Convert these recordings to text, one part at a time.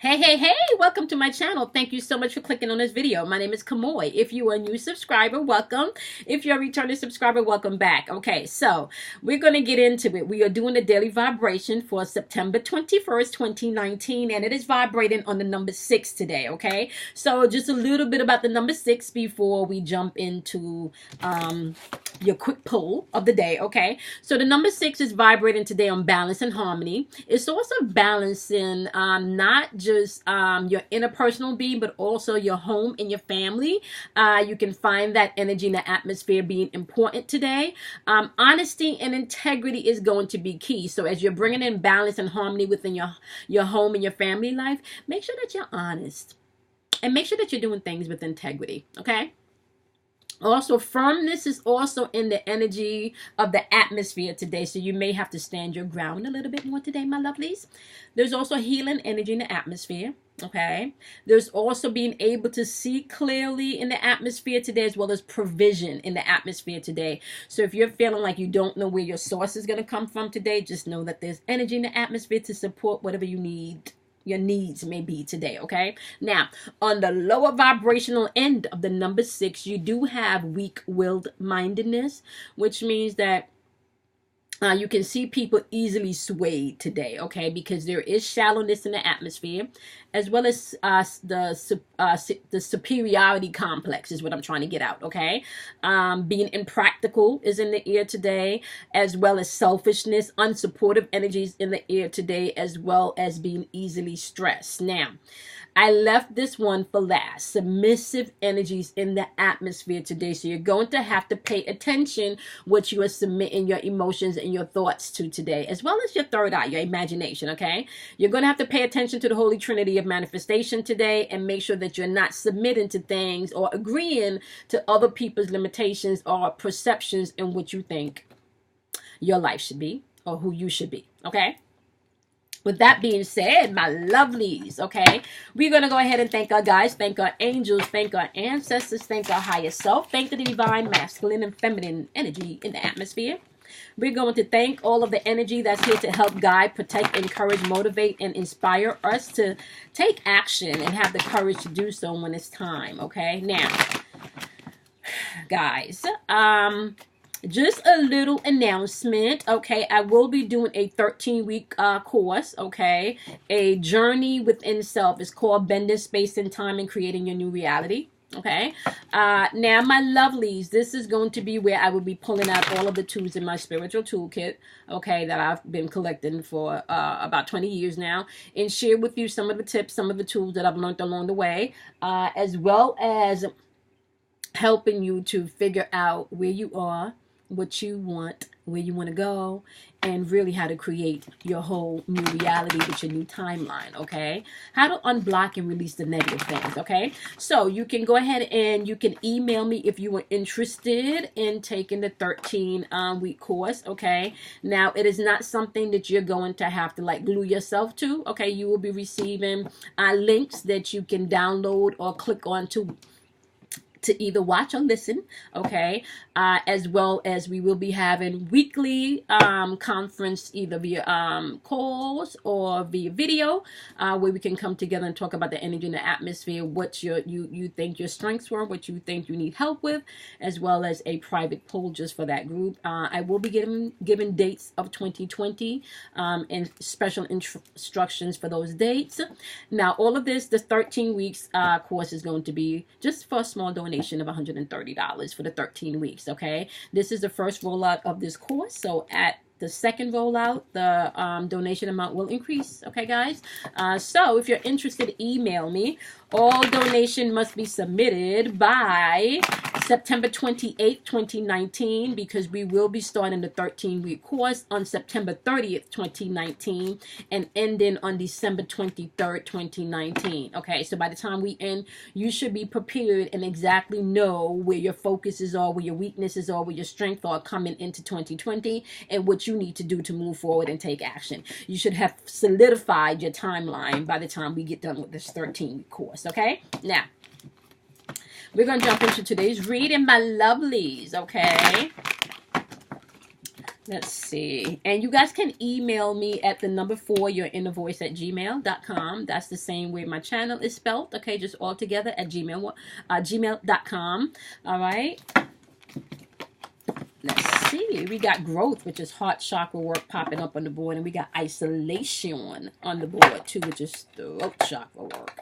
Hey, welcome to my channel. Thank you so much for clicking on this video. My name is Kamoy. If you are a new subscriber, welcome. If you're a returning subscriber, welcome back. Okay, so we're going to get into it. We are doing the daily vibration for September 21st, 2019, and it is vibrating on the number 6 today, okay? So just a little bit about the number 6 before we jump into your quick poll of the day, okay? So the number 6 is vibrating today on balance and harmony. It's also balancing not just your interpersonal being, but also your home and your family. You can find that energy in the atmosphere being important today. Honesty and integrity is going to be key. So as you're bringing in balance and harmony within your home and your family life, make sure that you're honest and make sure that you're doing things with integrity, okay? Also, firmness is also in the energy of the atmosphere today. So you may have to stand your ground a little bit more today, my lovelies. There's also healing energy in the atmosphere. Okay. There's also being able to see clearly in the atmosphere today, as well as provision in the atmosphere today. So if you're feeling like you don't know where your source is going to come from today, just know that there's energy in the atmosphere to support whatever you need. Your needs may be today, okay? Now, on the lower vibrational end of the number 6, you do have weak-willed mindedness, which means that you can see people easily swayed today, okay? Because there is shallowness in the atmosphere, as well as the superiority complex is what I'm trying to get out, okay? Being impractical is in the air today, as well as selfishness, unsupportive energies in the air today, as well as being easily stressed. Now, I left this one for last. Submissive energies in the atmosphere today. So you're going to have to pay attention what you are submitting your emotions and your thoughts to today, as well as your third eye, your imagination, okay? You're going to have to pay attention to the Holy Trinity of manifestation today and make sure that you're not submitting to things or agreeing to other people's limitations or perceptions in what you think your life should be or who you should be, okay? With that being said, my lovelies, okay, we're going to go ahead and thank our guides, thank our angels, thank our ancestors, thank our higher self, thank the divine masculine and feminine energy in the atmosphere. We're going to thank all of the energy that's here to help guide, protect, encourage, motivate, and inspire us to take action and have the courage to do so when it's time, okay? Now, guys, just a little announcement, okay? I will be doing a 13-week course, okay? A journey within self. It's called Bending Space and Time and Creating Your New Reality, okay? Now, my lovelies, this is going to be where I will be pulling out all of the tools in my spiritual toolkit, okay, that I've been collecting for about 20 years now, and share with you some of the tips, some of the tools that I've learned along the way, as well as helping you to figure out where you are, what you want, where you want to go, and really how to create your whole new reality with your new timeline, okay? How to unblock and release the negative things, okay? So you can go ahead and you can email me if you are interested in taking the 13-week course, okay? Now, it is not something that you're going to have to like glue yourself to, okay? You will be receiving links that you can download or click on to either watch or listen, okay, as well as we will be having weekly conference either via calls or via video, where we can come together and talk about the energy in the atmosphere, what you think your strengths were, what you think you need help with, as well as a private poll just for that group. I will be giving dates of 2020 and special instructions for those dates. Now, all of this, the 13 weeks course is going to be just for a small donation of $130 for the 13 weeks, okay? This is the first rollout of this course, so at the second rollout, the donation amount will increase, okay, guys? So if you're interested, email me. All donation must be submitted by September 28th, 2019, because we will be starting the 13-week course on September 30th, 2019, and ending on December 23rd, 2019. Okay, so by the time we end, you should be prepared and exactly know where your focuses are, where your weaknesses are, where your strengths are coming into 2020, and what you need to do to move forward and take action. You should have solidified your timeline by the time we get done with this 13-week course, okay? Now, we're going to jump into today's reading, my lovelies, okay? Let's see. And you guys can email me at the number 4, yourinnervoice@gmail.com. That's the same way my channel is spelled. Okay, just all together at gmail.com. All right. Let's see. We got growth, which is heart chakra work popping up on the board. And we got isolation on the board too, which is throat chakra work.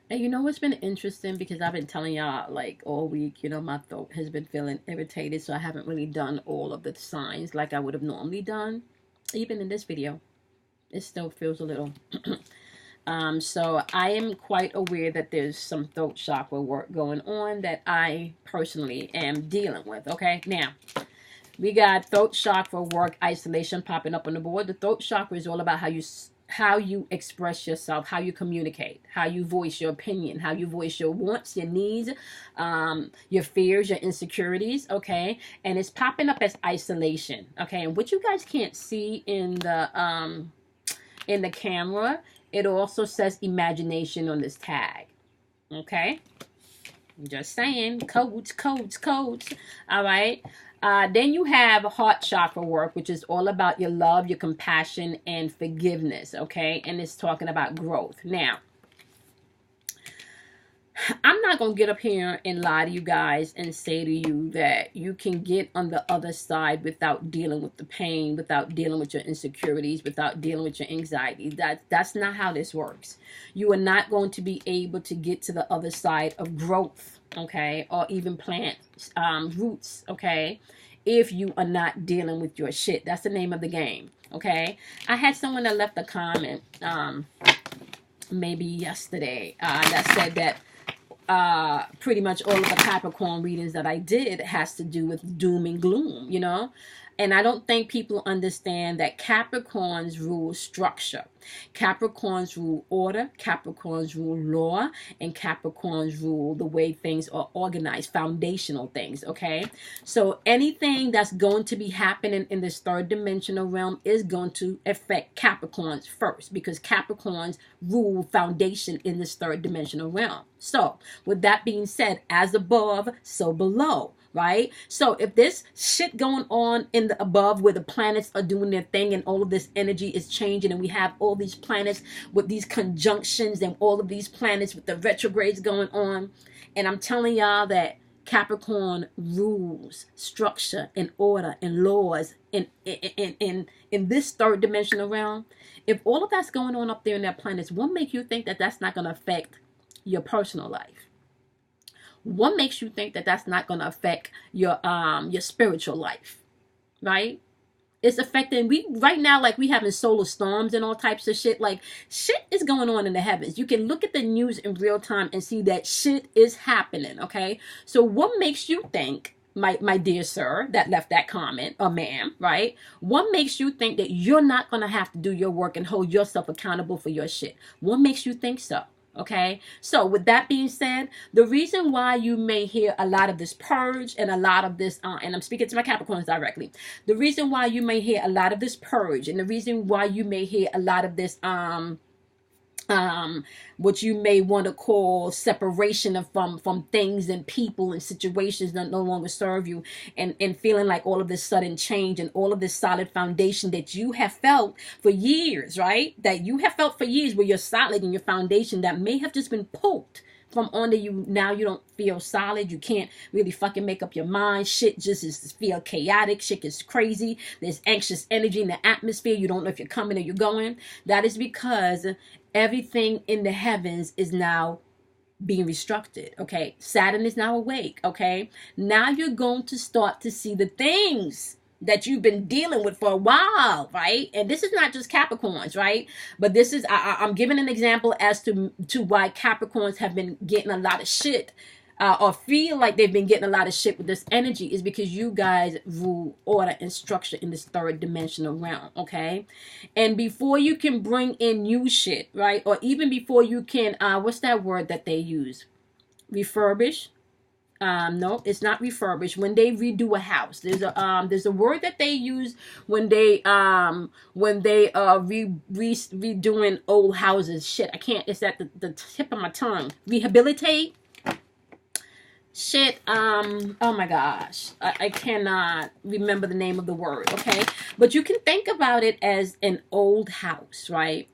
And you know what's been interesting, because I've been telling y'all like all week, you know, my throat has been feeling irritated, so I haven't really done all of the signs like I would have normally done. Even in this video, it still feels a little so I am quite aware that there's some throat chakra work going on that I personally am dealing with. Okay, now we got throat chakra work, isolation popping up on the board. The throat chakra is all about how you express yourself, how you communicate, how you voice your opinion, how you voice your wants, your needs, your fears, your insecurities, okay? And it's popping up as isolation, okay? And what you guys can't see in the camera, it also says imagination on this tag, okay? I'm just saying, codes. All right. Then you have heart chakra work, which is all about your love, your compassion, and forgiveness, okay? And it's talking about growth. Now, I'm not going to get up here and lie to you guys and say to you that you can get on the other side without dealing with the pain, without dealing with your insecurities, without dealing with your anxiety. That's not how this works. You are not going to be able to get to the other side of growth, okay, or even plant roots, okay, if you are not dealing with your shit. That's the name of the game, okay? I had someone that left a comment maybe yesterday that said that pretty much all of the Capricorn readings that I did has to do with doom and gloom, you know? And I don't think people understand that Capricorns rule structure. Capricorns rule order. Capricorns rule law. And Capricorns rule the way things are organized, foundational things, okay? So anything that's going to be happening in this third dimensional realm is going to affect Capricorns first, because Capricorns rule foundation in this third dimensional realm. So with that being said, as above, so below. Right? So if this shit going on in the above where the planets are doing their thing and all of this energy is changing, and we have all these planets with these conjunctions and all of these planets with the retrogrades going on, and I'm telling y'all that Capricorn rules structure and order and laws in this third dimensional realm. If all of that's going on up there in that planets, what makes you think that that's not going to affect your personal life? What makes you think that that's not going to affect your spiritual life, right? It's affecting, right now, like we having solar storms and all types of shit. Like shit is going on in the heavens. You can look at the news in real time and see that shit is happening, okay? So what makes you think, my dear sir that left that comment, or ma'am, right? What makes you think that you're not going to have to do your work and hold yourself accountable for your shit? What makes you think so? Okay, so with that being said, the reason why you may hear a lot of this purge and a lot of this, and I'm speaking to my Capricorns directly, the reason why you may hear a lot of this purge, and the reason why you may hear a lot of this, what you may want to call separation of from things and people and situations that no longer serve you, and feeling like all of this sudden change and all of this solid foundation that you have felt for years, right? That you have felt for years, where you're solid in your foundation, that may have just been pulled from under you. Now you don't feel solid. You can't really fucking make up your mind. Shit just is feel chaotic. Shit is crazy. There's anxious energy in the atmosphere. You don't know if you're coming or you're going. That is because everything in the heavens is now being restructured, okay? Saturn is now awake, okay? Now you're going to start to see the things that you've been dealing with for a while, right? And this is not just Capricorns, right? But this is, I'm giving an example as to why Capricorns have been getting a lot of shit, or feel like they've been getting a lot of shit with this energy, is because you guys rule order and structure in this third dimensional realm, okay? And before you can bring in new shit, right? Or even before you can, what's that word that they use? Refurbish? No, it's not refurbish. When they redo a house, there's a word that they use when they redoing old houses. Shit, I can't. It's at the tip of my tongue. Rehabilitate. shit, oh my gosh, I cannot remember the name of the word, okay? But you can think about it as an old house, right?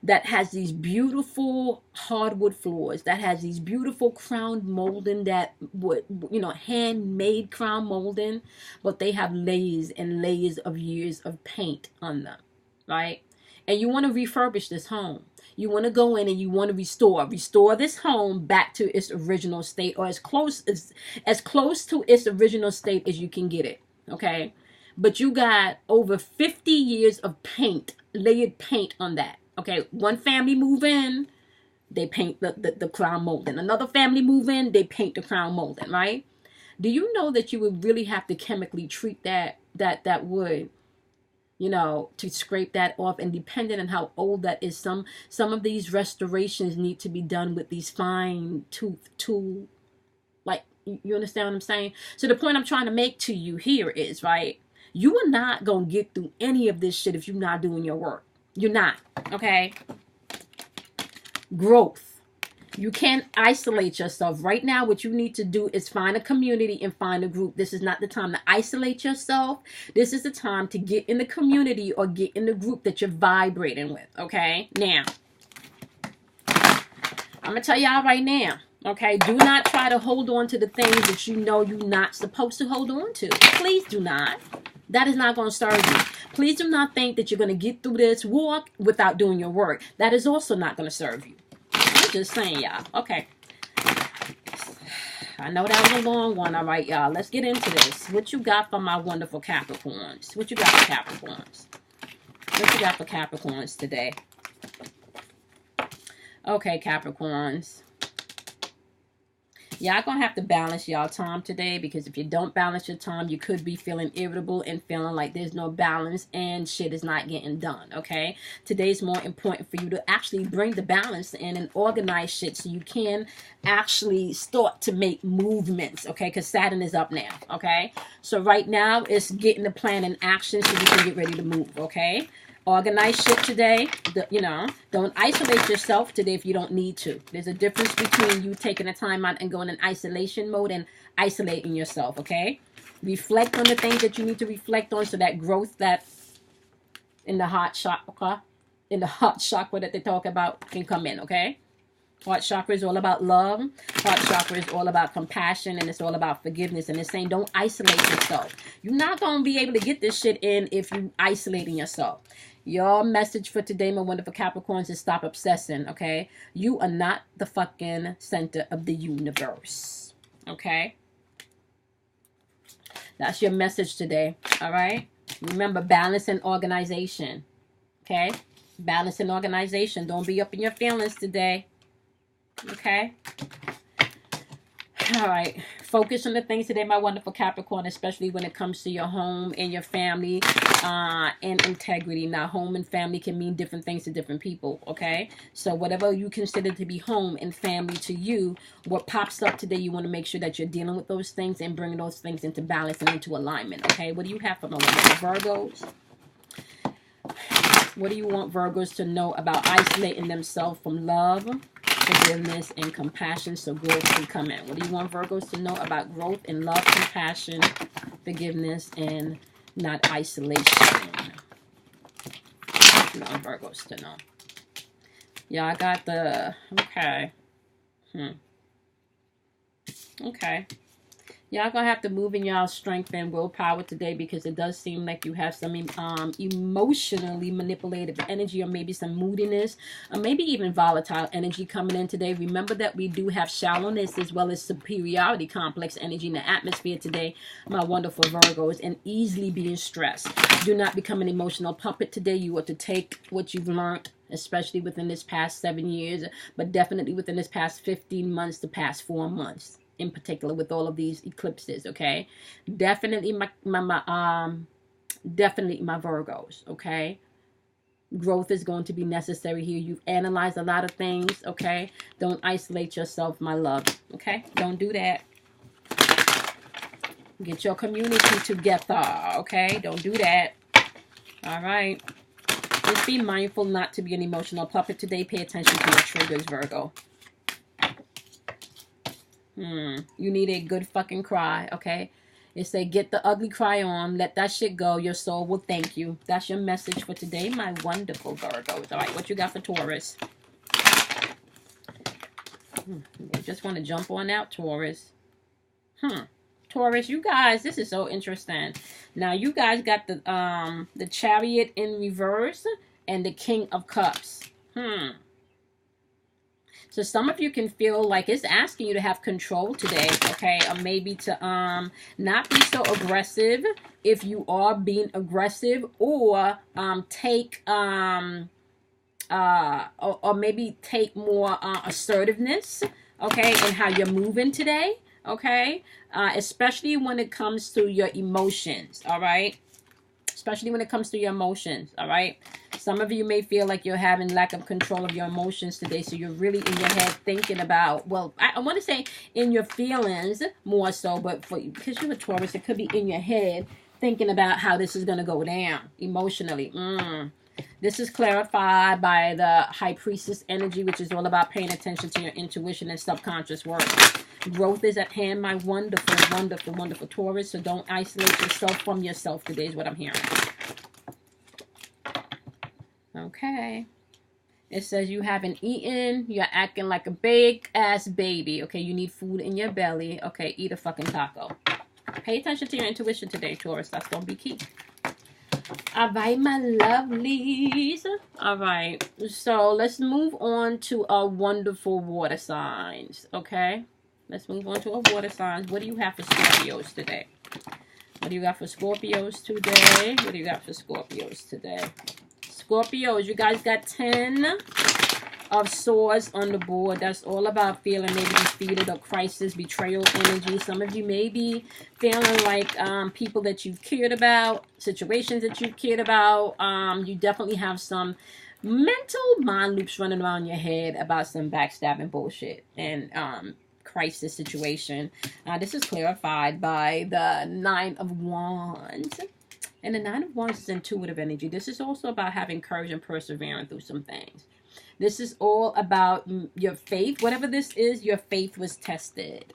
That has these beautiful hardwood floors, that has these beautiful crown molding, that would, you know, handmade crown molding, but they have layers and layers of years of paint on them, right? And you want to refurbish this home. You want to go in and you want to restore this home back to its original state, or as close to its original state as you can get it, okay? But you got over 50 years of paint, layered paint on that. Okay, one family move in, they paint the crown molding. Another family move in, they paint the crown molding, right? Do you know that you would really have to chemically treat that wood, you know, to scrape that off? And depending on how old that is, some of these restorations need to be done with these fine tooth tool. Like, you understand what I'm saying? So the point I'm trying to make to you here is, right, you are not going to get through any of this shit if you're not doing your work. You're not, okay? Growth. You can't isolate yourself. Right now, what you need to do is find a community and find a group. This is not the time to isolate yourself. This is the time to get in the community or get in the group that you're vibrating with, okay? Now, I'm going to tell y'all right now, okay? Do not try to hold on to the things that you know you're not supposed to hold on to. Please do not. That is not going to serve you. Please do not think that you're going to get through this walk without doing your work. That is also not going to serve you. I'm just saying, y'all. Okay. I know that was a long one. All right, y'all. Let's get into this. What you got for my wonderful Capricorns? What you got for Capricorns? What you got for Capricorns today? Okay, Capricorns. Y'all gonna have to balance y'all time today, because if you don't balance your time, you could be feeling irritable and feeling like there's no balance and shit is not getting done, okay? Today's more important for you to actually bring the balance in and organize shit so you can actually start to make movements, okay? Because Saturn is up now, okay? So right now, it's getting the plan in action so you can get ready to move, okay? Organize shit today. You know, don't isolate yourself today if you don't need to. There's a difference between you taking a time out and going in isolation mode and isolating yourself, okay? Reflect on the things that you need to reflect on so that growth that in the heart chakra, that they talk about can come in, okay? Heart chakra is all about love. Heart chakra is all about compassion, and it's all about forgiveness. And it's saying don't isolate yourself. You're not going to be able to get this shit in if you isolating yourself. Your message for today, my wonderful Capricorns, is stop obsessing, okay? You are not the fucking center of the universe, okay? That's your message today, all right? Remember, balance and organization, okay? Balance and organization. Don't be up in your feelings today. Okay. All right. Focus on the things today, my wonderful Capricorn, especially when it comes to your home and your family and integrity. Now, home and family can mean different things to different people, okay? So whatever you consider to be home and family to you, what pops up today, you want to make sure that you're dealing with those things and bringing those things into balance and into alignment, okay? What do you have for my wonderful Virgos? What do you want Virgos to know about isolating themselves from love, forgiveness, and compassion so growth can come in? What do you want Virgos to know about growth and love, compassion, forgiveness, and not isolation? You want Virgos to know. Yeah, I got the... Okay. Okay. Y'all gonna have to move in y'all strength and willpower today, because it does seem like you have some emotionally manipulative energy, or maybe some moodiness, or maybe even volatile energy coming in today. Remember that we do have shallowness as well as superiority complex energy in the atmosphere today, my wonderful Virgos, and easily being stressed. Do not become an emotional puppet today. You are to take what you've learned, especially within this past 7 years, but definitely within this past 15 months, the past 4 months. In particular, with all of these eclipses, okay? Definitely definitely my Virgos, okay? Growth is going to be necessary here. You've analyzed a lot of things, okay? Don't isolate yourself, my love, okay? Don't do that. Get your community together, okay? Don't do that. All right. Just be mindful not to be an emotional puppet today. Pay attention to your triggers, Virgo. You need a good fucking cry, okay? It say, get the ugly cry on. Let that shit go. Your soul will thank you. That's your message for today, my wonderful Virgos. All right, what you got for Taurus? You just want to jump on out, Taurus. Taurus, you guys, this is so interesting. Now, you guys got the Chariot in reverse and the King of Cups. So some of you can feel like it's asking you to have control today, okay? Or maybe to not be so aggressive if you are being aggressive, or take or maybe take more assertiveness, okay, in how you're moving today, okay? Especially when it comes to your emotions, all right? Especially when it comes to your emotions, all right? Some of you may feel like you're having lack of control of your emotions today, so you're really in your head thinking about, well, I want to say in your feelings more so, but because you're a Taurus, it could be in your head thinking about how this is going to go down emotionally. This is clarified by the High Priestess energy, which is all about paying attention to your intuition and subconscious work. Growth is at hand, my wonderful, wonderful, wonderful Taurus. So don't isolate yourself from yourself today is what I'm hearing. Okay. It says you haven't eaten. You're acting like a big-ass baby. Okay, you need food in your belly. Okay, eat a fucking taco. Pay attention to your intuition today, Taurus. That's going to be key. All right, my lovelies. All right, so let's move on to our wonderful water signs, okay? Let's move on to our water signs. What do you have for Scorpios today? What do you got for Scorpios today? What do you got for Scorpios today? Scorpios, you guys got 10 of Swords on the board. That's all about feeling maybe defeated or crisis, betrayal energy. Some of you may be feeling like people that you've cared about, situations that you've cared about. You definitely have some mental mind loops running around your head about some backstabbing bullshit and crisis situation. This is clarified by the 9 of Wands. And the 9 of Wands is intuitive energy. This is also about having courage and persevering through some things. This is all about your faith. Whatever this is, your faith was tested.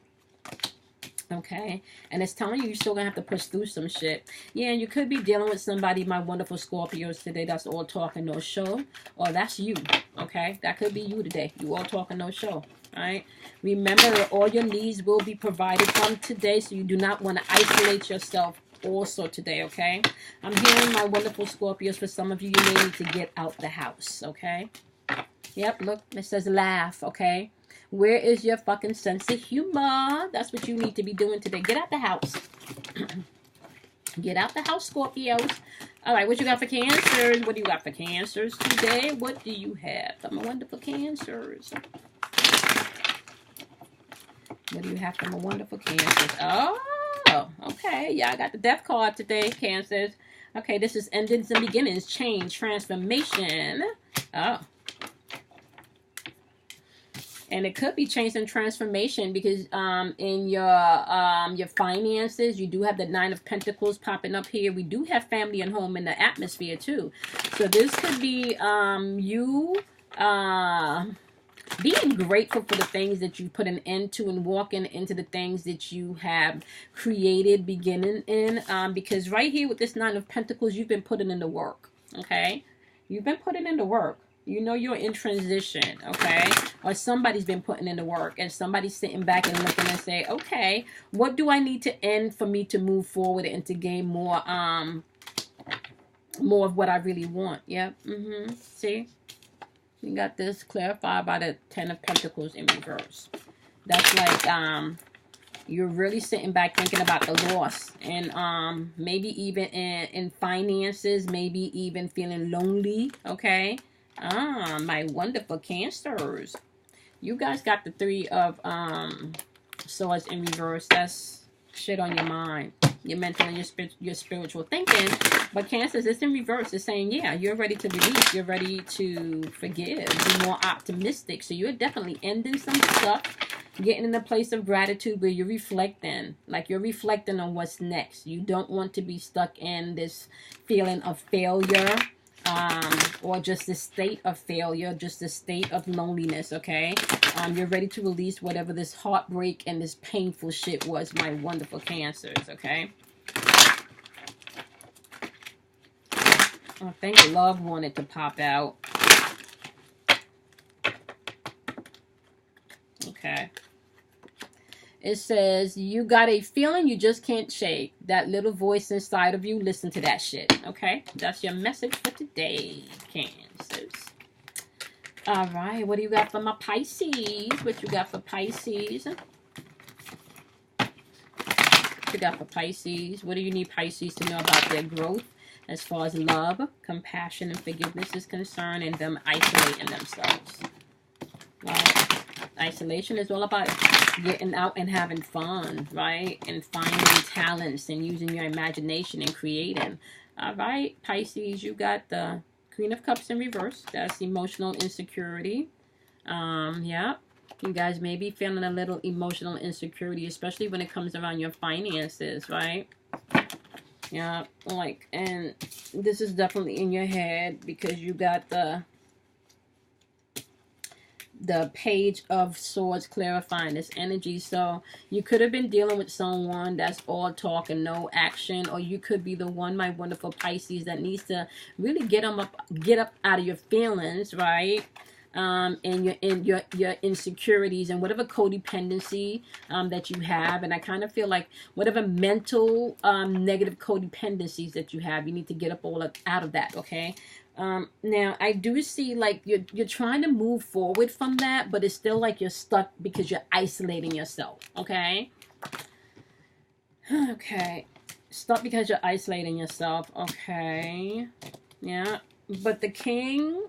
Okay? And it's telling you you're still going to have to push through some shit. Yeah, and you could be dealing with somebody, my wonderful Scorpios today, that's all talk and no show. Or that's you. Okay? That could be you today. You all talk and no show. Alright? Remember that all your needs will be provided from today, so you do not want to isolate yourself also today, okay? I'm hearing my wonderful Scorpios. For some of you, you may need to get out the house, okay? Yep, look, it says laugh, okay? Where is your fucking sense of humor? That's what you need to be doing today. Get out the house. Get out the house, Scorpios. All right, what you got for Cancers? What do you got for Cancers today? What do you have for my wonderful Cancers? What do you have for my wonderful Cancers? Oh, okay. Yeah, I got the death card today, Cancers. Okay, this is endings and beginnings, change, transformation. Oh. And it could be change and transformation because in your finances, you do have the 9 of Pentacles popping up here. We do have family and home in the atmosphere too. So this could be you being grateful for the things that you put an end to and walking into the things that you have created, beginning in. Because right here with this 9 of Pentacles, you've been putting in the work, okay? You've been putting in the work. You know you're in transition, okay? Or somebody's been putting in the work and somebody's sitting back and looking and say, okay, what do I need to end for me to move forward and to gain more of what I really want? Yep. See? You got this clarified by the 10 of Pentacles in reverse. That's like you're really sitting back thinking about the loss. And maybe even in finances, maybe even feeling lonely, okay? My wonderful Cancers. You guys got the 3 of Swords in reverse. That's shit on your mind, your mental and your spiritual thinking. But Cancers, it's in reverse. It's saying, yeah, you're ready to release. You're ready to forgive. Be more optimistic. So you're definitely ending some stuff, getting in a place of gratitude where you're reflecting. Like you're reflecting on what's next. You don't want to be stuck in this feeling of failure. or just a state of failure, just a state of loneliness, okay? You're ready to release whatever this heartbreak and this painful shit was, my wonderful Cancers, okay? I think love wanted to pop out. Okay. It says, you got a feeling you just can't shake. That little voice inside of you, listen to that shit. Okay? That's your message for today, Cancers. All right. What do you got for my Pisces? What you got for Pisces? What you got for Pisces? What do you need Pisces to know about their growth as far as love, compassion, and forgiveness is concerned, and them isolating themselves? Right? Isolation is all about getting out and having fun, right? And finding talents and using your imagination and creating. All right, Pisces, you got the Queen of Cups in reverse. That's emotional insecurity. Yeah. You guys may be feeling a little emotional insecurity, especially when it comes around your finances, right? Yeah, like, and this is definitely in your head because you got the Page of Swords clarifying this energy. So you could have been dealing with someone that's all talk and no action, or you could be the one, my wonderful Pisces, that needs to really get up out of your feelings, right? And your insecurities and whatever codependency that you have. And I kind of feel like whatever mental negative codependencies that you have, you need to get up all out of that, okay? Now I do see like you're trying to move forward from that, but it's still like you're stuck because you're isolating yourself, okay? Okay. Stuck because you're isolating yourself, okay? Yeah. But the King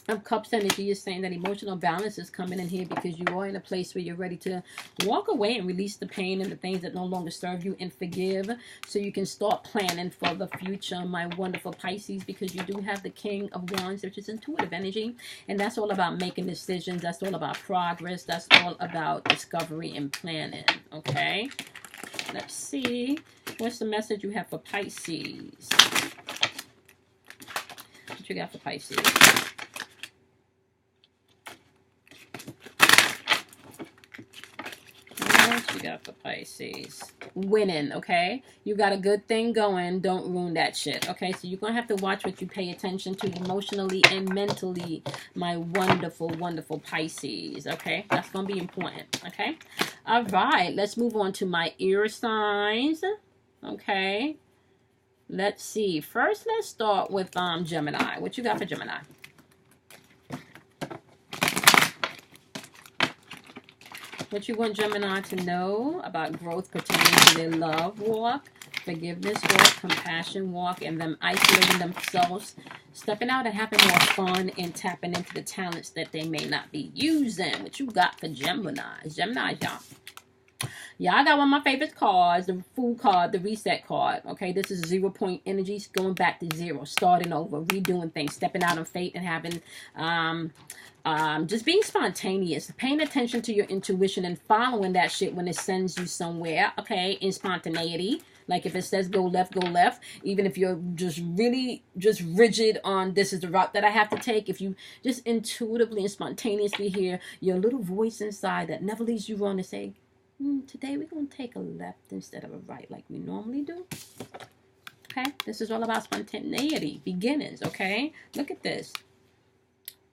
of Cups energy is saying that emotional balance is coming in here because you are in a place where you're ready to walk away and release the pain and the things that no longer serve you and forgive, so you can start planning for the future, my wonderful Pisces, because you do have the King of Wands, which is intuitive energy, and that's all about making decisions. That's all about progress. That's all about discovery and planning, okay? Let's see. What's the message you have for Pisces? What you got for Pisces? What you got for Pisces? Winning, okay? You got a good thing going. Don't ruin that shit, okay? So you're going to have to watch what you pay attention to emotionally and mentally, my wonderful, wonderful Pisces, okay? That's going to be important, okay? All right, let's move on to my air signs, okay? Let's see. First, let's start with Gemini. What you got for Gemini? What you want Gemini to know about growth pertaining to their love walk, forgiveness walk, compassion walk, and them isolating themselves, stepping out and having more fun and tapping into the talents that they may not be using. What you got for Gemini? Gemini, y'all. Y'all got one of my favorite cards, the Fool card, the Reset card. Okay, this is 0 point energy, going back to zero, starting over, redoing things, stepping out on faith, and having just being spontaneous, paying attention to your intuition and following that shit when it sends you somewhere, okay, in spontaneity. Like if it says go left, even if you're just really just rigid on this is the route that I have to take. If you just intuitively and spontaneously hear your little voice inside that never leads you wrong to say, today we're going to take a left instead of a right like we normally do. Okay, this is all about spontaneity, beginnings, okay? Look at this.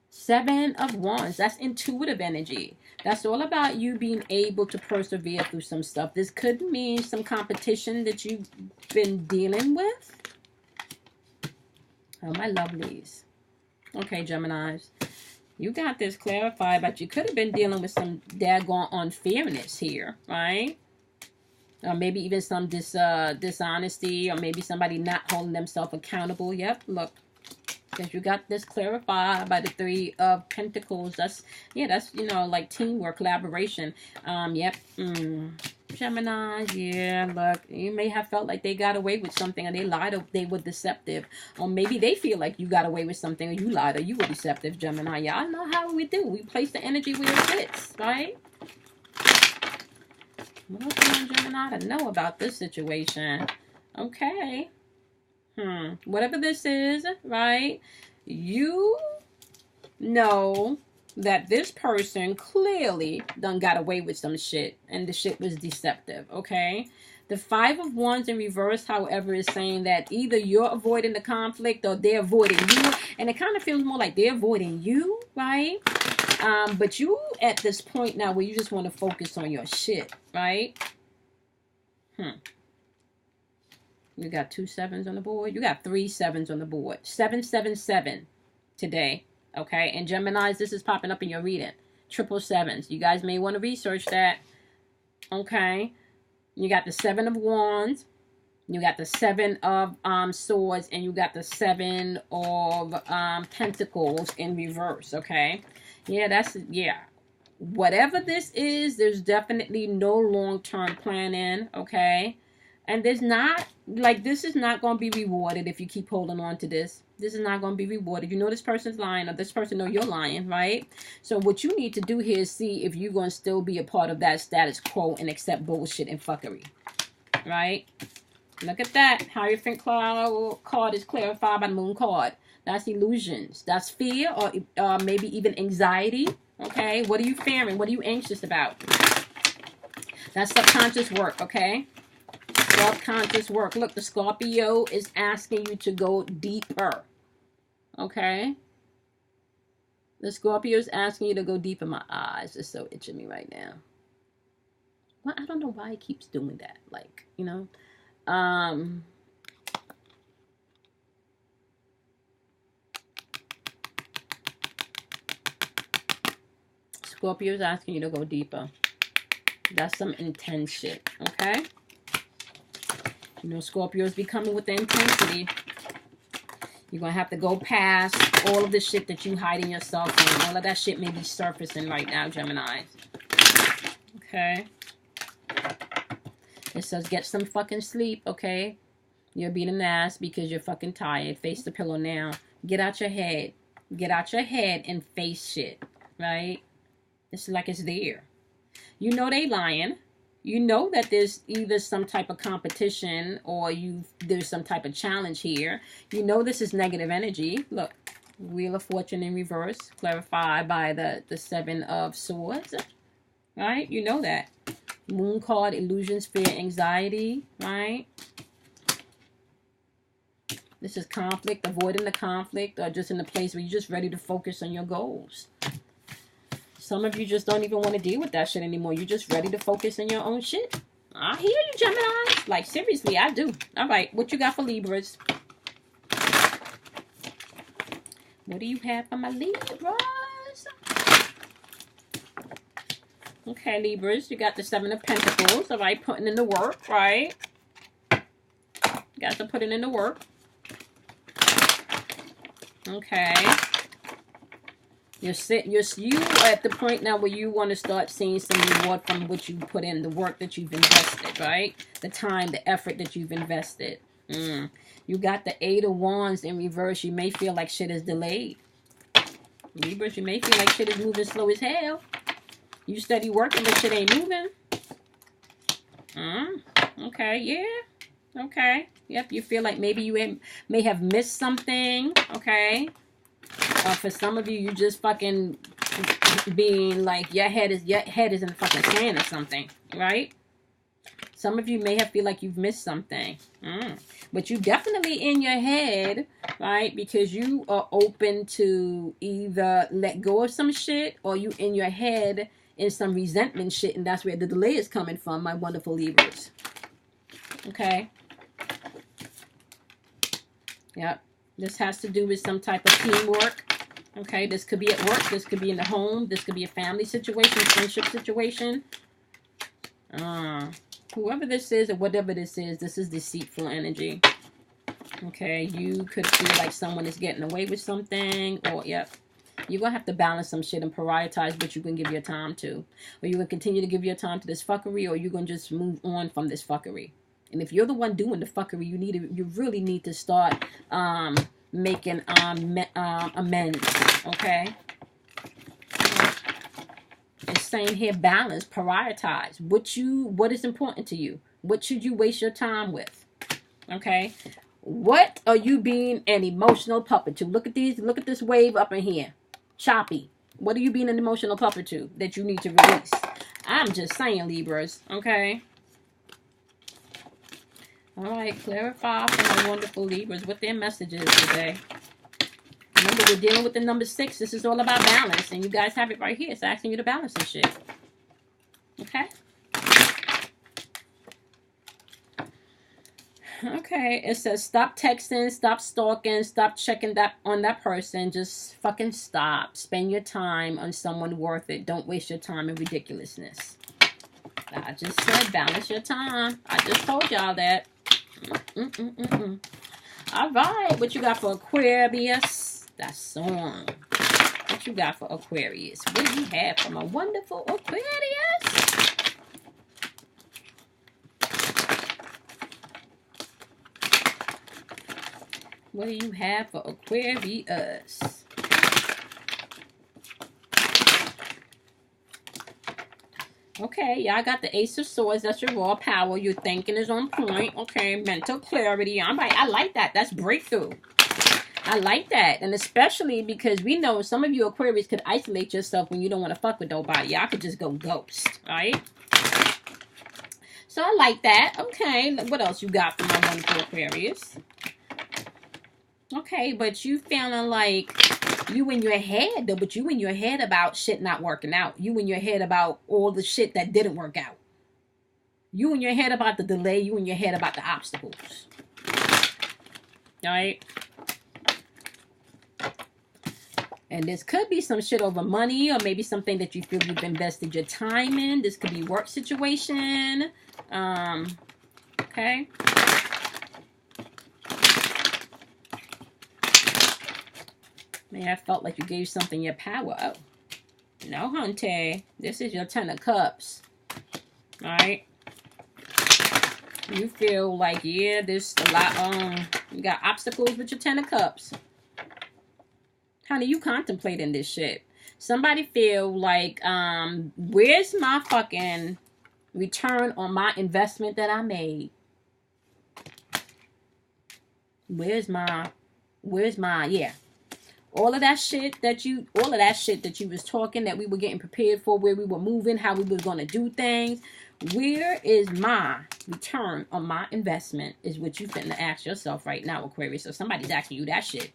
7 of Wands, that's intuitive energy. That's all about you being able to persevere through some stuff. This could mean some competition that you've been dealing with. Oh, my lovelies. Okay, Geminis. You got this clarified, but you could have been dealing with some daggone unfairness here, right? Or maybe even some dishonesty, or maybe somebody not holding themselves accountable. Yep, look. Because you got this clarified by the 3 of Pentacles. That's, yeah, that's, you know, like teamwork, collaboration. Yep. Gemini, yeah, look, you may have felt like they got away with something, or they lied, or they were deceptive. Or maybe they feel like you got away with something, or you lied, or you were deceptive, Gemini. Y'all know how we do. We place the energy where it fits, right? What else do you want Gemini to know about this situation? Okay. Whatever this is, right? You know that this person clearly done got away with some shit, and the shit was deceptive, okay? The Five of Wands in reverse, however, is saying that either you're avoiding the conflict or they're avoiding you, and it kind of feels more like they're avoiding you, right? But you at this point now where you just want to focus on your shit, right? You got 2 7s on the board. You got 3 7s on the board. 777 today. Okay. And Geminis, this is popping up in your reading. 777s. You guys may want to research that. Okay. You got the 7 of Wands. You got the 7 of Swords. And you got the 7 of Pentacles in reverse. Okay. Yeah. Whatever this is, there's definitely no long-term planning. Okay. And there's not, like, this is not going to be rewarded if you keep holding on to this. This is not going to be rewarded. You know this person's lying, or this person know you're lying, right? So what you need to do here is see if you're going to still be a part of that status quo and accept bullshit and fuckery, right? Look at that. Hierophant card is clarified by the Moon card. That's illusions. That's fear, or maybe even anxiety, okay? What are you fearing? What are you anxious about? That's subconscious work, okay? Subconscious work. Look, the Scorpio is asking you to go deeper. Okay? The Scorpio is asking you to go deeper. My eyes are so itching me right now. Well, I don't know why he keeps doing that. Like, you know. Scorpio is asking you to go deeper. That's some intense shit. Okay? You know, Scorpios be coming with the intensity. You're going to have to go past all of the shit that you hiding yourself in. All of that shit may be surfacing right now, Gemini. Okay. It says get some fucking sleep, okay? You're being an ass because you're fucking tired. Face the pillow now. Get out your head. Get out your head and face shit, right? It's like it's there. You know they lying. You know that there's either some type of competition or there's some type of challenge here. You know this is negative energy. Look, Wheel of Fortune in reverse, clarified by the 7 of Swords. Right? You know that. Moon card, illusions, fear, anxiety. Right? This is conflict, avoiding the conflict, or just in a place where you're just ready to focus on your goals. Some of you just don't even want to deal with that shit anymore. You're just ready to focus on your own shit. I hear you, Gemini. Like, seriously, I do. All right, what you got for Libras? What do you have for my Libras? Okay, Libras, you got the 7 of Pentacles. All right, putting in the work, right? You guys are putting in the work. Okay. You're at the point now where you want to start seeing some reward from what you put in, the work that you've invested, right? The time, the effort that you've invested. You got the 8 of Wands in reverse. You may feel like shit is delayed. Libras, you may feel like shit is moving slow as hell. You steady working, but shit ain't moving. Okay, yeah. Okay. Yep, you feel like maybe you may have missed something. Okay. For some of you, you just fucking being like your head is in the fucking sand or something, right? Some of you may have feel like you've missed something, but you definitely in your head, right? Because you are open to either let go of some shit, or you in your head in some resentment shit, and that's where the delay is coming from, my wonderful Libras. Okay. Yep. This has to do with some type of teamwork. Okay, this could be at work. This could be in the home. This could be a family situation, friendship situation. Whoever this is or whatever this is deceitful energy. Okay, you could feel like someone is getting away with something. Or, yep, you're going to have to balance some shit and prioritize what you can give your time to. Or you're going to continue to give your time to this fuckery, or you're going to just move on from this fuckery. And if you're the one doing the fuckery, you really need to start making amends, okay? It's saying here, balance, prioritize. What is important to you? What should you waste your time with? Okay? What are you being an emotional puppet to? Look at these. Look at this wave up in here. Choppy. What are you being an emotional puppet to that you need to release? I'm just saying, Libras. Okay. All right. Clarify for my wonderful Libras what their message is today. Remember, we're dealing with the number 6. This is all about balance. And you guys have it right here. It's asking you to balance this shit. Okay. Okay, it says stop texting, stop stalking, stop checking that on that person. Just fucking stop. Spend your time on someone worth it. Don't waste your time in ridiculousness. I just said balance your time. I just told y'all that. All right, what you got for Aquarius? That song. What you got for Aquarius? What do you have for my wonderful Aquarius? What do you have for Aquarius? Okay, y'all got the Ace of Swords. That's your raw power. Your thinking is on point. Okay, mental clarity. All right, I like that. That's breakthrough. I like that. And especially because we know some of you Aquarius could isolate yourself when you don't want to fuck with nobody. Y'all could just go ghost, right? So I like that. Okay, what else you got for my wonderful Aquarius? Okay, but you feeling like you in your head, though, but you in your head about shit not working out. You in your head about all the shit that didn't work out. You in your head about the delay. You in your head about the obstacles. All right? And this could be some shit over money or maybe something that you feel you've invested your time in. This could be work situation. Okay? Man, I felt like you gave something your power. Oh. No, Hunter. This is your 10 of Cups. Alright? You feel like, yeah, there's a lot, you got obstacles with your 10 of Cups. Honey, you contemplating this shit. Somebody feel like, where's my fucking return on my investment that I made? Where's my, yeah. All of that shit that you was talking, that we were getting prepared for, where we were moving, how we were going to do things. Where is my return on my investment is what you finna ask yourself right now, Aquarius. So somebody's asking you that shit.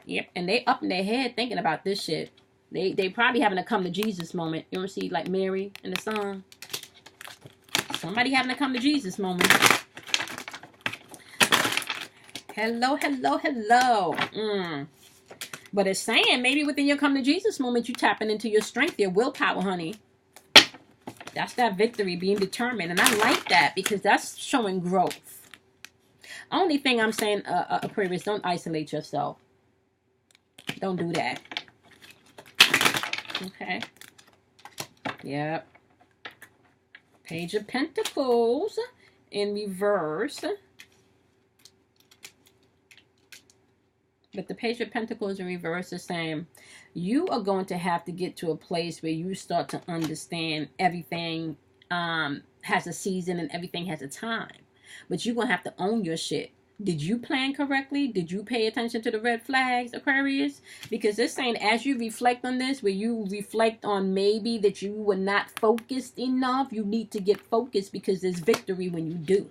Yep, and they up in their head thinking about this shit. They probably having a come to Jesus moment. You ever see like Mary in the song? Somebody having a come to Jesus moment. Hello, hello, hello. But it's saying maybe within your come to Jesus moment, you tapping into your strength, your willpower, honey. That's that victory, being determined. And I like that because that's showing growth. Only thing I'm saying, Aquarius, don't isolate yourself. Don't do that. Okay. Yep. Page of Pentacles in reverse. But the Page of Pentacles in reverse is saying you are going to have to get to a place where you start to understand everything has a season and everything has a time. But you're going to have to own your shit. Did you plan correctly? Did you pay attention to the red flags, Aquarius? Because it's saying as you reflect on this, where you reflect on maybe that you were not focused enough, you need to get focused because there's victory when you do.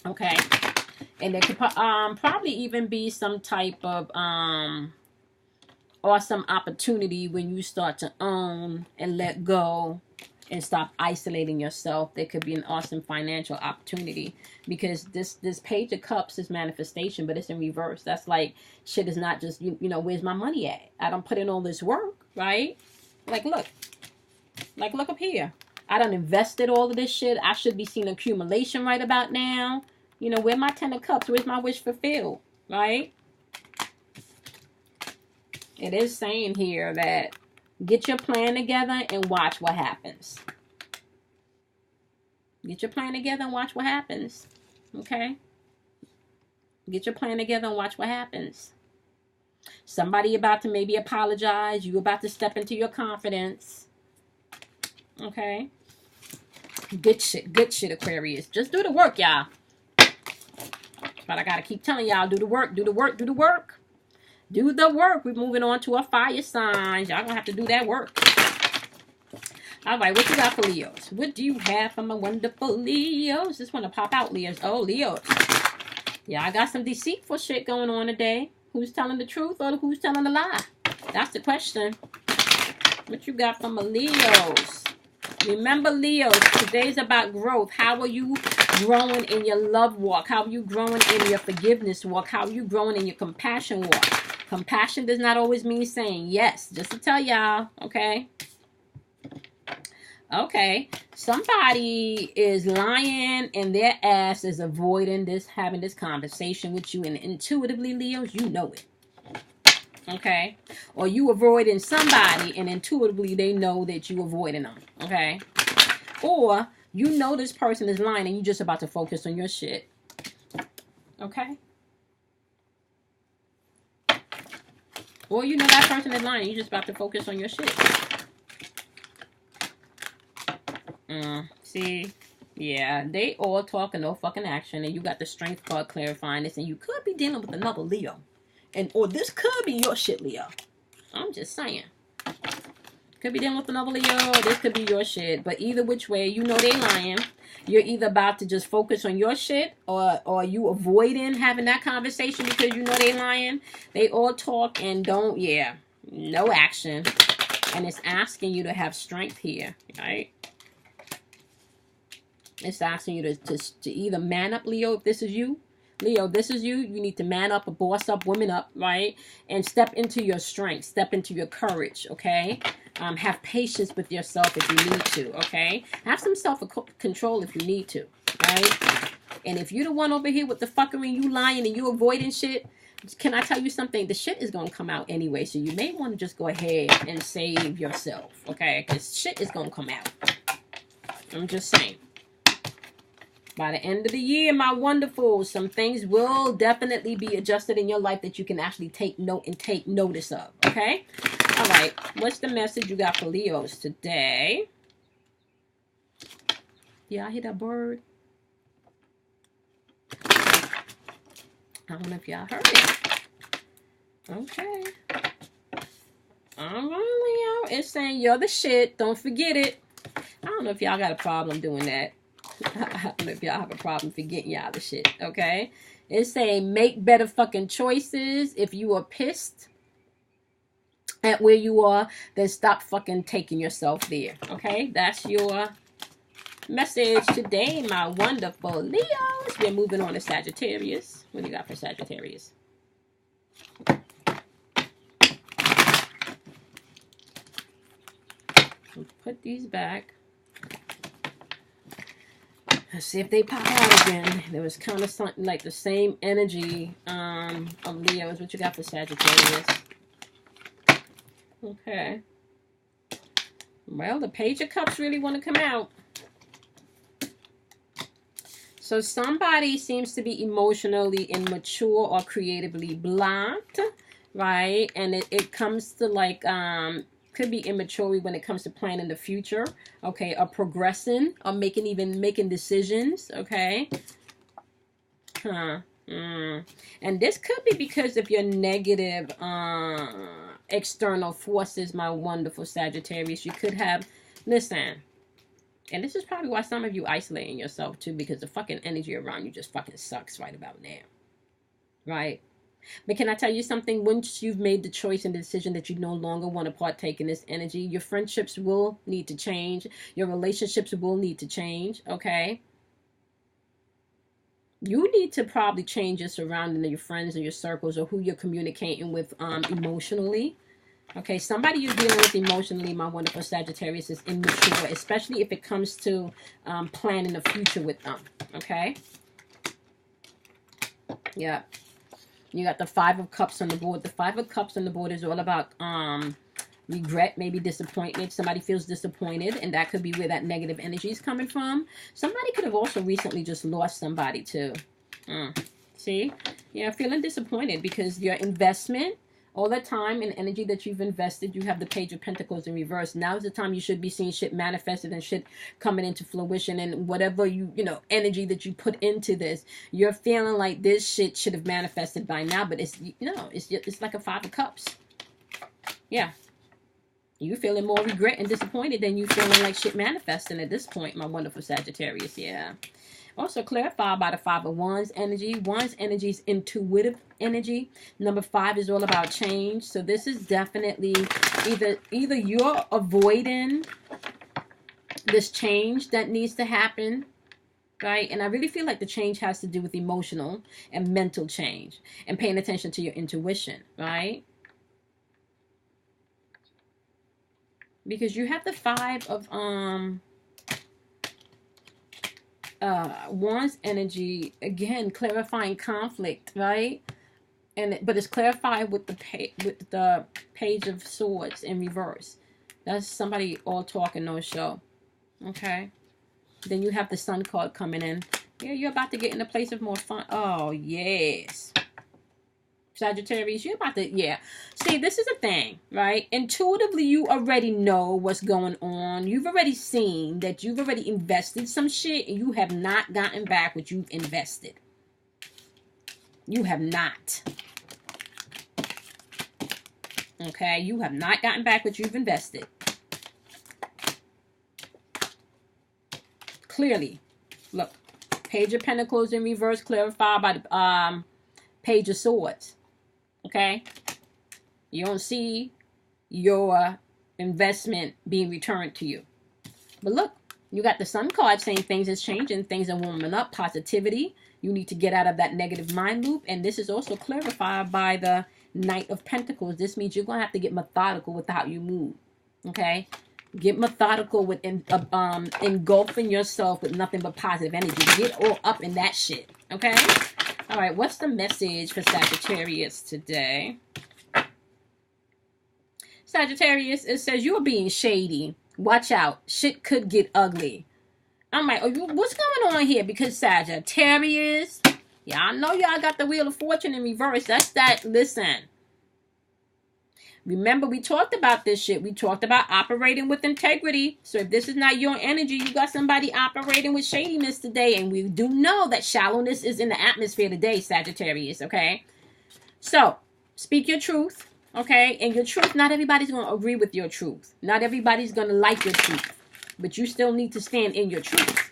Okay. And there could probably even be some type of awesome opportunity when you start to own and let go and stop isolating yourself. There could be an awesome financial opportunity because this Page of Cups is manifestation, but it's in reverse. That's like shit is not just, you know, where's my money at? I don't put in all this work, right? Like, look. Like, look up here. I done invested all of this shit. I should be seeing accumulation right about now. You know, where my 10 of Cups? Where's my wish fulfilled? Right? It is saying here that get your plan together and watch what happens. Get your plan together and watch what happens. Okay? Get your plan together and watch what happens. Somebody about to maybe apologize. You about to step into your confidence. Okay? Good shit, Aquarius. Just do the work, y'all. But I got to keep telling y'all, do the work, do the work, do the work. Do the work. We're moving on to our fire signs. Y'all going to have to do that work. All right, what you got for Leos? What do you have for my wonderful Leos? Just want to pop out, Leos. Oh, Leos. Yeah, I got some deceitful shit going on today. Who's telling the truth or who's telling the lie? That's the question. What you got for my Leos? Remember, Leos, today's about growth. How are you growing in your love walk? How are you growing in your forgiveness walk? How are you growing in your compassion walk? Compassion does not always mean saying yes. Just to tell y'all, okay? Okay, somebody is lying and their ass is avoiding this, having this conversation with you, and intuitively, Leos, you know it. Okay, or you avoiding somebody and intuitively they know that you avoiding them. Okay, or you know this person is lying and you just about to focus on your shit. Okay, or you know that person is lying and you just about to focus on your shit. See, yeah, they all talk and no fucking action, and you got the strength card clarifying this, and you could be dealing with another Leo, or this could be your shit, Leo. I'm just saying, could be dealing with another Leo, or this could be your shit. But either which way, you know they lying. You're either about to just focus on your shit, or you avoiding having that conversation because you know they lying. They all talk and don't, yeah, no action, and it's asking you to have strength here, right? It's asking you to either man up, Leo, if this is you. Leo, this is you. You need to man up, boss up, women up, right? And step into your strength. Step into your courage, okay? Have patience with yourself if you need to, okay? Have some self-control if you need to, right? And if you're the one over here with the fuckery, you lying and you avoiding shit, can I tell you something? The shit is going to come out anyway, so you may want to just go ahead and save yourself, okay? Because shit is going to come out. I'm just saying. By the end of the year, my wonderfuls, some things will definitely be adjusted in your life that you can actually take note and take notice of, okay? All right, what's the message you got for Leos today? Yeah, I hear that bird. I don't know if y'all heard it. Okay. All right, Leo. It's saying you're the shit. Don't forget it. I don't know if y'all got a problem doing that. I don't know if y'all have a problem forgetting y'all the shit, okay? It's saying make better fucking choices. If you are pissed at where you are, then stop fucking taking yourself there, okay? That's your message today, my wonderful Leos. We're moving on to Sagittarius. What do you got for Sagittarius? Let's put these back. Let's see if they pop out again. There was kind of something like the same energy of Leos. What you got for Sagittarius? Okay. Well, the Page of Cups really want to come out. So somebody seems to be emotionally immature or creatively blocked, right? And it comes to like... could be immaturity when it comes to planning the future, okay, or progressing, or making decisions, okay. And this could be because of your negative external forces, my wonderful Sagittarius. You could have, listen, and this is probably why some of you isolating yourself too, because the fucking energy around you just fucking sucks right about now, right? But can I tell you something? Once you've made the choice and the decision that you no longer want to partake in this energy, your friendships will need to change. Your relationships will need to change, okay? You need to probably change your surrounding of your friends and your circles, or who you're communicating with emotionally. Okay, somebody you're dealing with emotionally, my wonderful Sagittarius, is immature, especially if it comes to planning the future with them, okay? Yeah. You got the Five of Cups on the board. The Five of Cups on the board is all about regret, maybe disappointment. Somebody feels disappointed, and that could be where that negative energy is coming from. Somebody could have also recently just lost somebody too. See? Yeah, feeling disappointed because your investment All that time and energy that you've invested, you have the Page of Pentacles in reverse. Now is the time you should be seeing shit manifested and shit coming into fruition, and whatever you know, energy that you put into this, you're feeling like this shit should have manifested by now, but it's, no, it's like a 5 of Cups. Yeah. You feeling more regret and disappointed than you feeling like shit manifesting at this point, my wonderful Sagittarius. Yeah. Also clarified by the 5 of Wands energy. Wands energy is intuitive energy. Number 5 is all about change. So this is definitely either you're avoiding this change that needs to happen, right? And I really feel like the change has to do with emotional and mental change and paying attention to your intuition, right? Because you have the 5 of Wands energy, again clarifying conflict, right? But it's clarified with the Page of Swords in reverse. That's somebody all talk and no show. Okay. Then you have the Sun card coming in. Yeah, you're about to get in a place of more fun. Oh yes, Sagittarius, you're about to, yeah. See, this is a thing, right? Intuitively, you already know what's going on. You've already seen that you've already invested some shit and you have not gotten back what you've invested. You have not. Okay, you have not gotten back what you've invested. Clearly, look, Page of Pentacles in reverse, clarified by the Page of Swords. Okay, you don't see your investment being returned to you. But look, you got the Sun card saying things is changing, things are warming up, positivity. You need to get out of that negative mind loop. And this is also clarified by the Knight of Pentacles. This means you're going to have to get methodical with how you move. Okay, get methodical with engulfing yourself with nothing but positive energy. Get all up in that shit. Okay. All right, what's the message for Sagittarius today? Sagittarius, it says you're being shady. Watch out. Shit could get ugly. I'm like, what's going on here? Because Sagittarius, yeah, I know y'all got the Wheel of Fortune in reverse. That's that. Listen. Remember, we talked about this shit. We talked about operating with integrity. So if this is not your energy, you got somebody operating with shadiness today. And we do know that shallowness is in the atmosphere today, Sagittarius, okay? So, speak your truth, okay? And your truth, not everybody's going to agree with your truth. Not everybody's going to like your truth. But you still need to stand in your truth.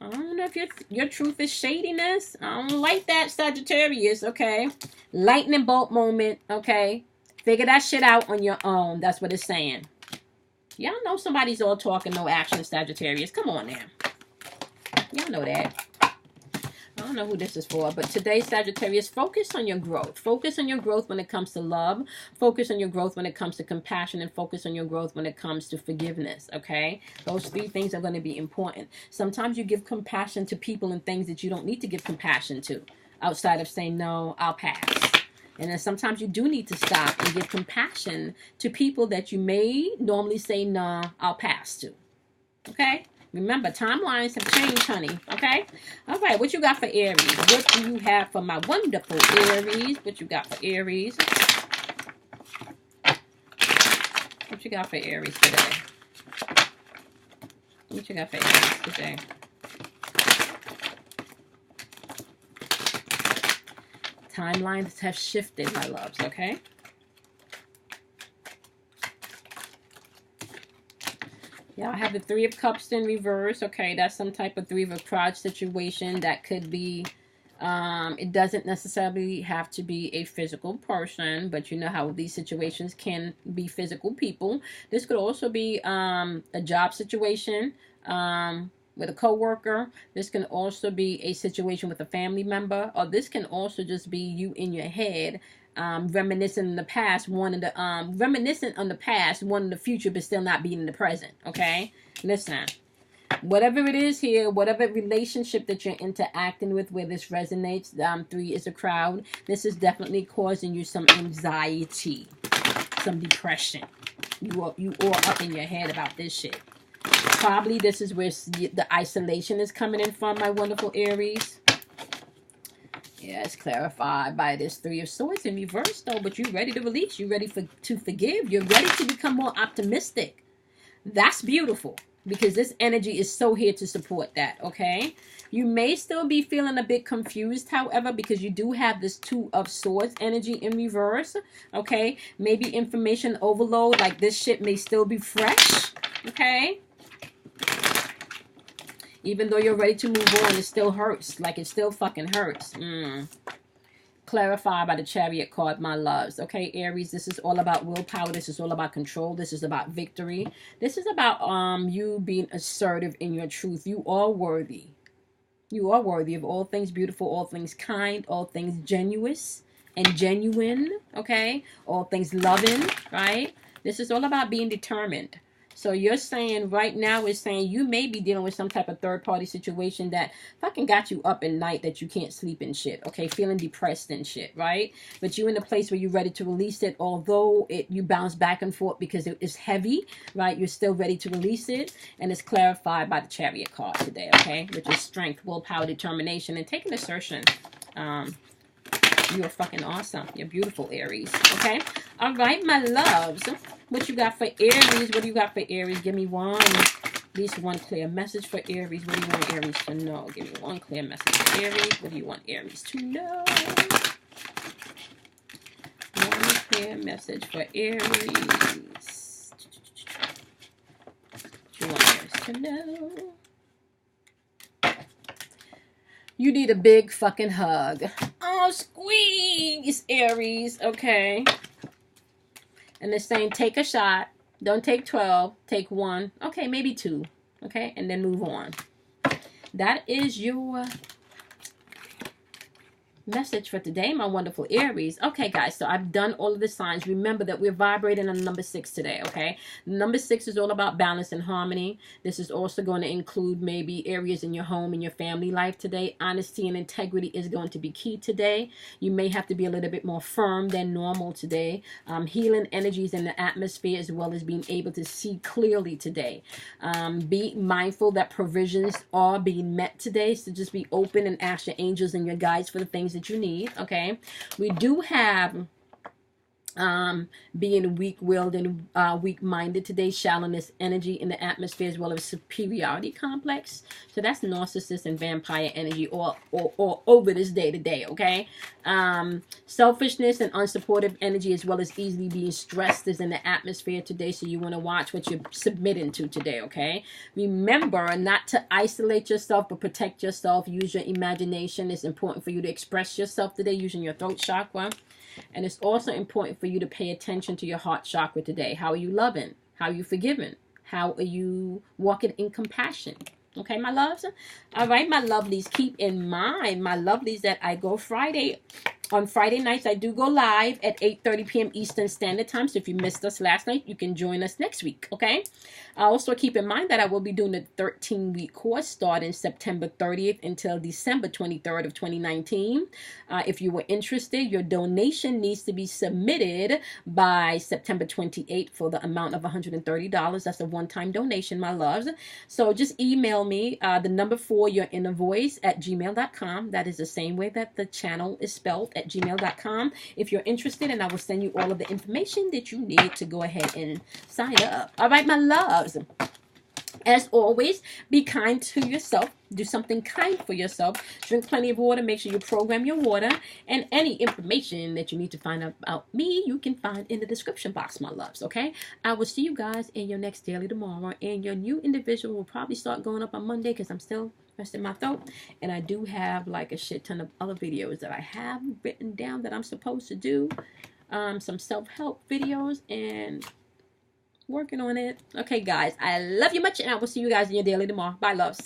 I don't know if your truth is shadiness. I don't like that, Sagittarius, okay? Lightning bolt moment, okay? Figure that shit out on your own. That's what it's saying. Y'all know somebody's all talking, no action, Sagittarius. Come on now. Y'all know that. I don't know who this is for, but today, Sagittarius, focus on your growth. Focus on your growth when it comes to love. Focus on your growth when it comes to compassion, and focus on your growth when it comes to forgiveness, okay? Those 3 things are going to be important. Sometimes you give compassion to people and things that you don't need to give compassion to, outside of saying, no, I'll pass. And then sometimes you do need to stop and give compassion to people that you may normally say, no, I'll pass to. Okay? Remember, timelines have changed, honey. Okay? All right, what you got for Aries? What do you have for my wonderful Aries? What you got for Aries? What you got for Aries today? What you got for Aries today? Timelines have shifted, my loves, okay? Yeah, I have the 3 of Cups in reverse. Okay, that's some type of 3 of Crotch situation. That could be, it doesn't necessarily have to be a physical person, but you know how these situations can be physical people. This could also be a job situation, with a coworker. This can also be a situation with a family member, or this can also just be you in your head, reminiscing in the past, wanting to reminiscent on the past, wanting the future, but still not being in the present. Okay, listen. Whatever it is here, whatever relationship that you're interacting with, where this resonates, 3 is a crowd. This is definitely causing you some anxiety, some depression. You all up in your head about this shit. Probably this is where the isolation is coming in from, my wonderful Aries. Yeah, it's clarified by this Three of Swords in reverse, though. But you're ready to release. You're ready to forgive. You're ready to become more optimistic. That's beautiful, because this energy is so here to support that, okay? You may still be feeling a bit confused, however, because you do have this Two of Swords energy in reverse, okay? Maybe information overload, like this shit may still be fresh, okay? Even though you're ready to move on, it still hurts. Like, it still fucking hurts. Clarified by the Chariot card, my loves. Okay, Aries, this is all about willpower. This is all about control. This is about victory. This is about you being assertive in your truth. You are worthy. You are worthy of all things beautiful, all things kind, all things genuine, okay? All things loving, right? This is all about being determined. So you're saying right now, is saying you may be dealing with some type of third-party situation that fucking got you up at night, that you can't sleep and shit, okay? Feeling depressed and shit, right? But you're in a place where you're ready to release it, although you bounce back and forth because it is heavy, right? You're still ready to release it, and it's clarified by the Chariot card today, okay? Which is strength, willpower, determination, and taking assertion. You are fucking awesome. You're beautiful, Aries. Okay? All right, my loves. What you got for Aries? What do you got for Aries? Give me one. At least one clear message for Aries. What do you want Aries to know? Give me one clear message for Aries. What do you want Aries to know? One clear message for Aries. What you want Aries to know? You need a big fucking hug. Oh, squeeze, Aries. Okay. And it's saying take a shot. Don't take 12. Take 1. Okay, maybe 2. Okay, and then move on. That is your message for today, my wonderful Aries. Okay, guys, so I've done all of the signs. Remember that we're vibrating on number 6 today, okay? Number 6 is all about balance and harmony. This is also going to include maybe areas in your home and your family life today. Honesty and integrity is going to be key today. You may have to be a little bit more firm than normal today. Healing energies in the atmosphere, as well as being able to see clearly today. Be mindful that provisions are being met today, so just be open and ask your angels and your guides for the things that you need, okay? We do have being weak-willed and weak-minded today, shallowness energy in the atmosphere, as well as superiority complex. So that's narcissist and vampire energy all over this day today, okay? Selfishness and unsupportive energy, as well as easily being stressed, is in the atmosphere today. So you want to watch what you're submitting to today, okay? Remember not to isolate yourself, but protect yourself. Use your imagination. It's important for you to express yourself today using your throat chakra. And it's also important for you to pay attention to your heart chakra today. How are you loving? How are you forgiving? How are you walking in compassion? Okay, my loves? All right, my lovelies. Keep in mind, my lovelies, that I go Friday. On Friday nights, I do go live at 8:30 p.m. Eastern Standard Time. So if you missed us last night, you can join us next week, okay? Also keep in mind that I will be doing a 13-week course starting September 30th until December 23rd of 2019. If you were interested, your donation needs to be submitted by September 28th for the amount of $130. That's a one-time donation, my loves. So just email me the number for your inner voice at gmail.com. That is the same way that the channel is spelled, at gmail.com, if you're interested, and I will send you all of the information that you need to go ahead and sign up. All right, my loves. As always, be kind to yourself. Do something kind for yourself. Drink plenty of water. Make sure you program your water. And any information that you need to find out about me, you can find in the description box, my loves, okay? I will see you guys in your next daily tomorrow. And your new individual will probably start going up on Monday, because I'm still resting my throat. And I do have like a shit ton of other videos that I have written down that I'm supposed to do. Some self-help videos, and working on it. Okay, guys, I love you much, and I will see you guys in your daily tomorrow. Bye, loves.